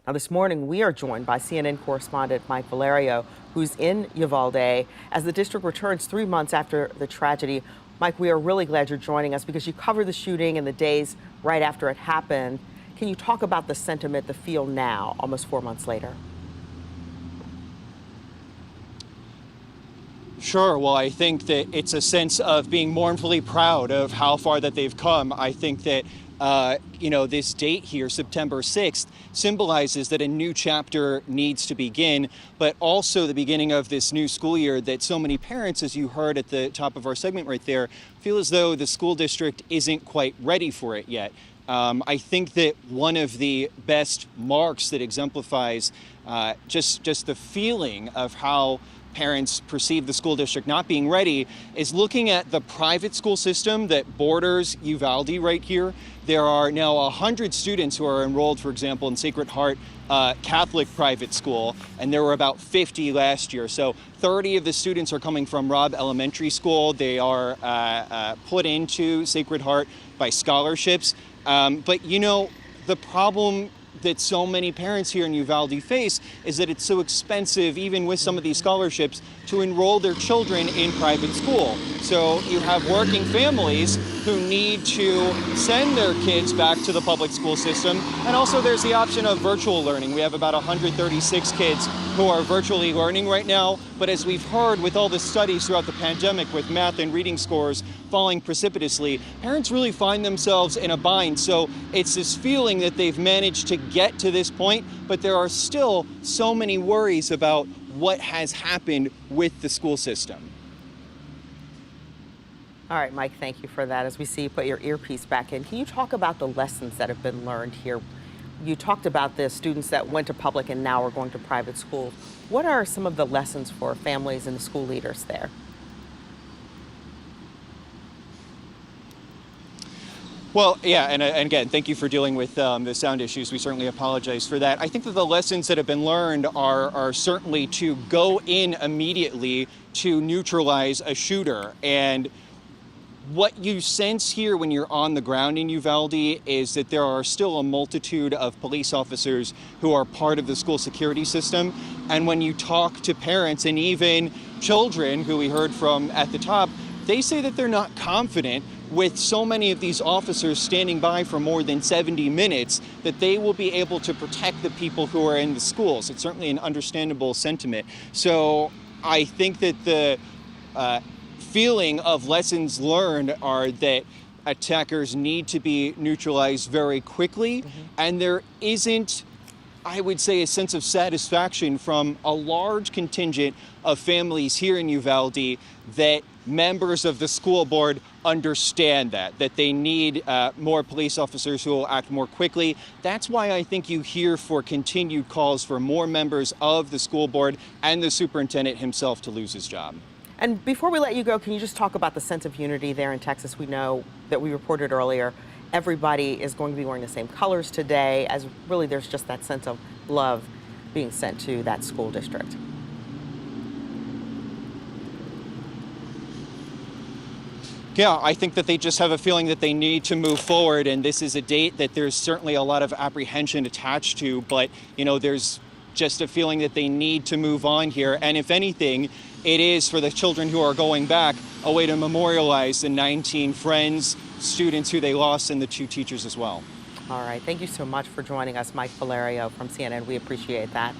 Now, this morning, we are joined by CNN correspondent Mike Valerio, who's in Uvalde as the district returns 3 months after the tragedy. Mike, we are really glad you're joining us because you covered the shooting in the days right after it happened. Can you talk about the sentiment, the feel now, almost 4 months later? Sure. Well, I think that it's a sense of being mournfully proud of how far that they've come. I think that, this date here, September 6th, symbolizes that a new chapter needs to begin, but also the beginning of this new school year that so many parents, as you heard at the top of our segment right there, feel as though the school district isn't quite ready for it yet. I think that one of the best marks that exemplifies just the feeling of how parents perceive the school district not being ready is looking at the private school system that borders Uvalde right here. There are now 100 students who are enrolled, for example, in Sacred Heart Catholic private school, and there were about 50 last year. So 30 of the students are coming from Robb Elementary School. They are put into Sacred Heart by scholarships. But the problem that so many parents here in Uvalde face is that it's so expensive, even with some of these scholarships, to enroll their children in private school. So you have working families who need to send their kids back to the public school system. And also there's the option of virtual learning. We have about 136 kids who are virtually learning right now. But as we've heard with all the studies throughout the pandemic with math and reading scores falling precipitously, parents really find themselves in a bind. So it's this feeling that they've managed to get to this point, but there are still so many worries about what has happened with the school system. All right, Mike, thank you for that. As we see you put your earpiece back in, can you talk about the lessons that have been learned here? You talked about the students that went to public and now are going to private schools. What are some of the lessons for families and the school leaders there? Well, yeah, and again, thank you for dealing with the sound issues. We certainly apologize for that. I think that the lessons that have been learned are certainly to go in immediately to neutralize a shooter. And what you sense here when you're on the ground in Uvalde is that there are still a multitude of police officers who are part of the school security system. And when you talk to parents and even children who we heard from at the top, they say that they're not confident with so many of these officers standing by for more than 70 minutes that they will be able to protect the people who are in the schools. It's certainly an understandable sentiment. So I think that the feeling of lessons learned are that attackers need to be neutralized very quickly, and there isn't, I would say, a sense of satisfaction from a large contingent of families here in Uvalde that members of the school board understand that they need more police officers who will act more quickly. That's why I think you hear for continued calls for more members of the school board and the superintendent himself to lose his job. And before we let you go, can you just talk about the sense of unity there in Texas? We know that we reported earlier, everybody is going to be wearing the same colors today, as really there's just that sense of love being sent to that school district. Yeah, I think that they just have a feeling that they need to move forward, and this is a date that there's certainly a lot of apprehension attached to, but there's just a feeling that they need to move on here. And if anything, it is for the children who are going back a way to memorialize the 19 friends, students who they lost, and the 2 teachers as well. All right. Thank you so much for joining us, Mike Valerio from CNN. We appreciate that.